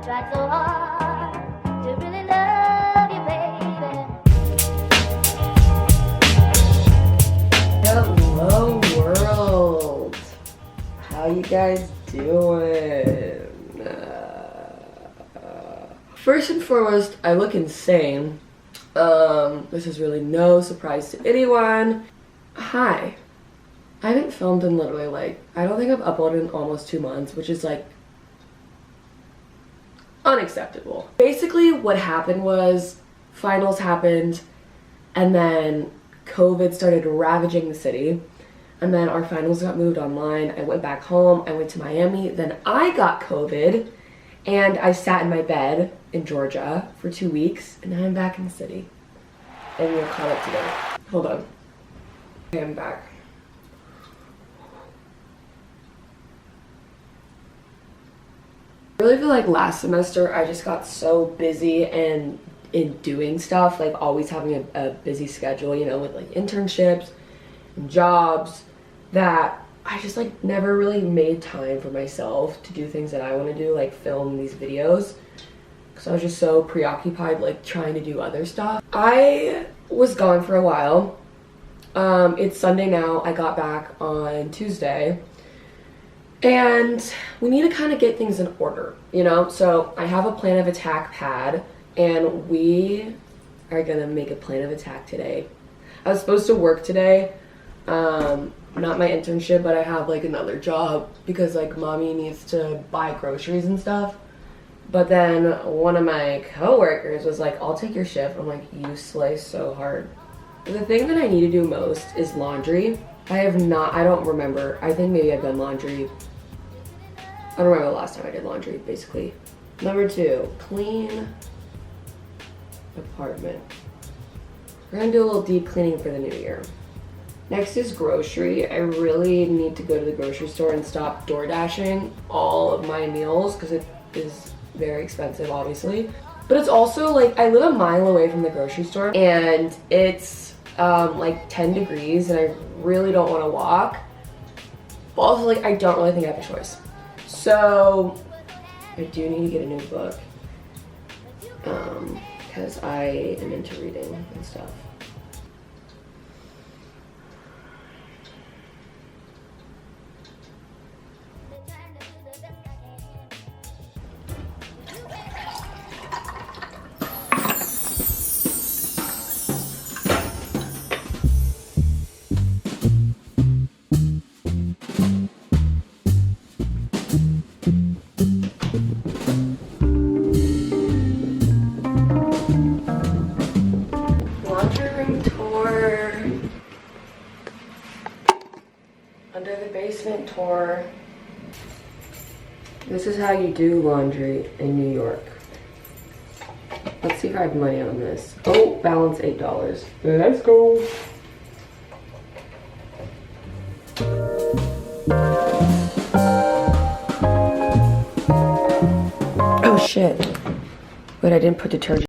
tried so hard to really love you, baby. Hello world, how you guys doing? First and foremost, I look insane. This is really no surprise to anyone. Hi. I haven't filmed in literally like, I don't think I've uploaded in almost 2 months, which is like unacceptable. Basically what happened was finals happened and then COVID started ravaging the city, and then our finals got moved online. I went back home, I went to Miami, then I got COVID and I sat in my bed in Georgia for 2 weeks, and now I'm back in the city and we're caught up today. Hold on. Okay, I'm back. I really feel like last semester I just got so busy and in doing stuff, like always having a busy schedule, you know, with like internships and jobs, that I just like never really made time for myself to do things that I want to do, like film these videos, because I was just so preoccupied like trying to do other stuff. I was gone for a while. It's Sunday now. I got back on Tuesday. And we need to kind of get things in order, you know? So I have a plan of attack pad, and we are gonna make a plan of attack today. I was supposed to work today, not my internship, but I have like another job because like mommy needs to buy groceries and stuff. But then one of my coworkers was like, I'll take your shift. I'm like, you slay so hard. The thing that I need to do most is laundry. I don't remember. I think maybe I've done laundry. I don't remember the last time I did laundry, basically. Number 2, clean apartment. We're gonna do a little deep cleaning for the new year. Next is grocery. I really need to go to the grocery store and stop door dashing all of my meals because it is very expensive, obviously. But it's also like, I live a mile away from the grocery store and it's like 10 degrees and I really don't want to walk. But also like, I don't really think I have a choice. So I do need to get a new book because I am into reading and stuff. Under the basement tour. This is how you do laundry in New York. Let's see if I have money on this. Oh, balance $8. Let's go. Oh shit. Wait, I didn't put detergent.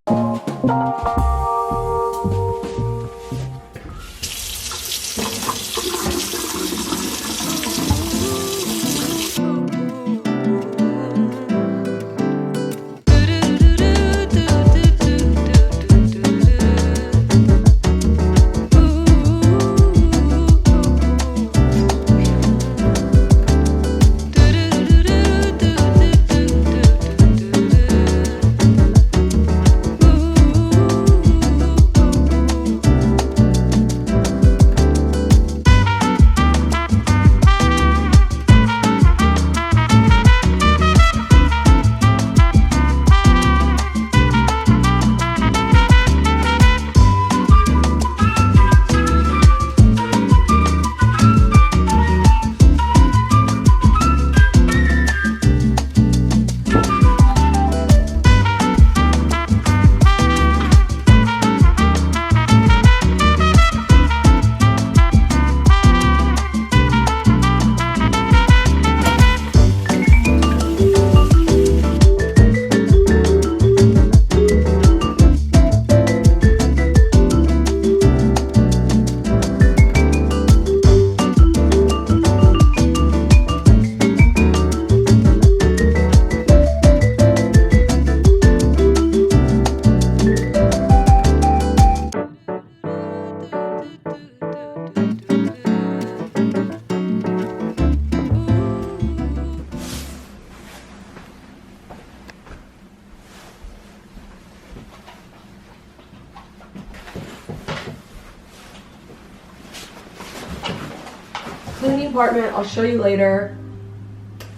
apartment. I'll show you later.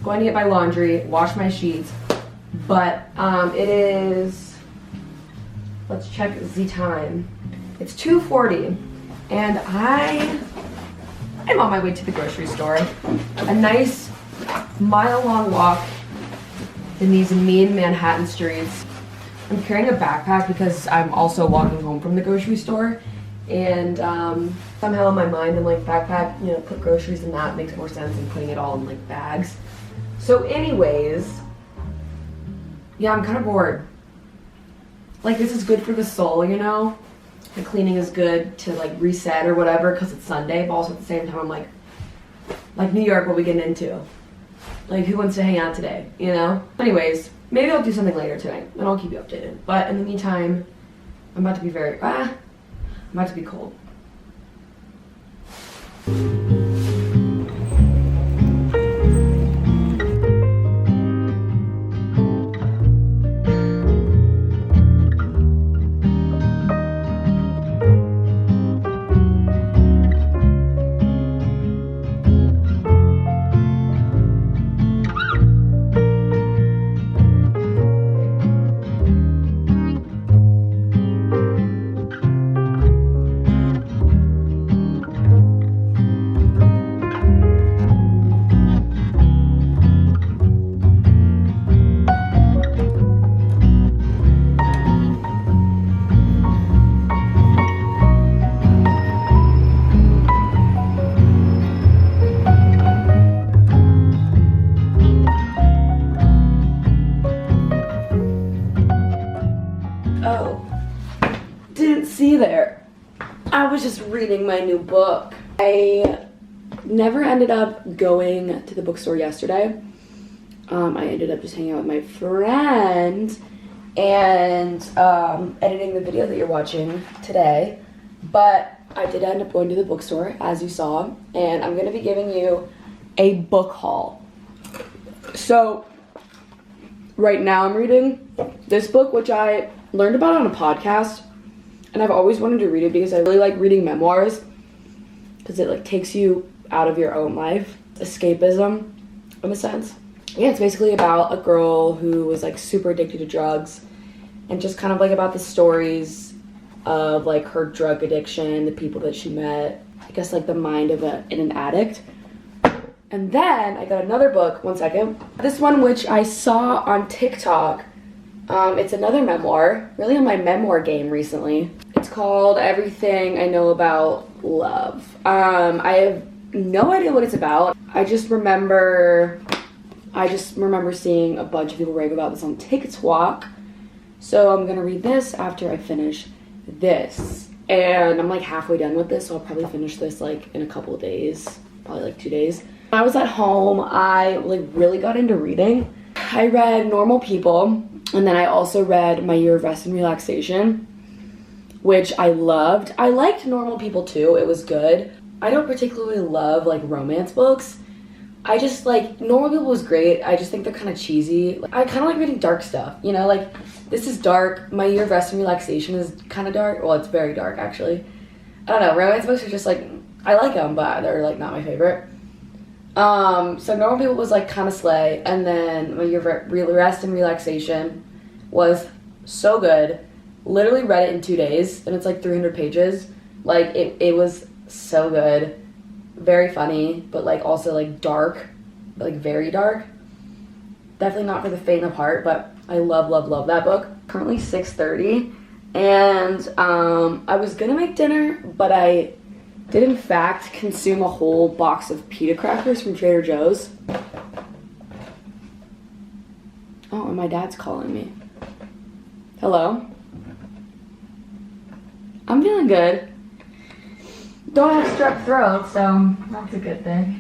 Going to get my laundry, wash my sheets. But it is, let's check the time. It's 2:40 and I'm on my way to the grocery store. A nice mile-long walk in these mean Manhattan streets. I'm carrying a backpack because I'm also walking home from the grocery store, and somehow in my mind I'm like, backpack, you know, put groceries in that makes more sense than putting it all in like bags. So anyways, yeah, I'm kind of bored. Like, this is good for the soul, you know? The cleaning is good to like reset or whatever because it's Sunday, but also at the same time I'm like New York, what are we getting into? Like, who wants to hang out today, you know? Anyways, maybe I'll do something later tonight and I'll keep you updated. But in the meantime, I'm about to be I'm about to be cold. Oh, didn't see there. I was just reading my new book. I never ended up going to the bookstore yesterday. I ended up just hanging out with my friend and editing the video that you're watching today. But I did end up going to the bookstore, as you saw, and I'm gonna be giving you a book haul. So, right now I'm reading this book, which I learned about on a podcast, and I've always wanted to read it because I really like reading memoirs because it like takes you out of your own life. Escapism, in a sense. Yeah, it's basically about a girl who was like super addicted to drugs and just kind of like about the stories of like her drug addiction, the people that she met, I guess like the mind of an addict. And then I got another book, one second. This one, which I saw on TikTok. It's another memoir, really on my memoir game recently. It's called Everything I Know About Love. I have no idea what it's about. I just remember seeing a bunch of people rave about this on TikTok. So I'm gonna read this after I finish this. And I'm like halfway done with this, so I'll probably finish this like in a couple of days, probably like 2 days. When I was at home, I like really got into reading. I read Normal People, and then I also read My Year of Rest and Relaxation, which I loved. I liked Normal People too, it was good. I don't particularly love like romance books. I just like, Normal People was great, I just think they're kind of cheesy. I kind of like reading dark stuff, you know, like this is dark. My Year of Rest and Relaxation is kind of dark. Well, it's very dark actually. I don't know, romance books are just like, I like them, but they're like not my favorite. So Normal People was like kind of slay, and then My Year of Rest and Relaxation was so good. Literally read it in 2 days, and it's like 300 pages. Like it was so good, very funny, but like also like dark, like very dark. Definitely not for the faint of heart, but I love that book. Currently 6:30, and I was gonna make dinner, but I did in fact consume a whole box of pita crackers from Trader Joe's. Oh, and my dad's calling me. Hello? I'm feeling good. Don't have strep throat, so that's a good thing.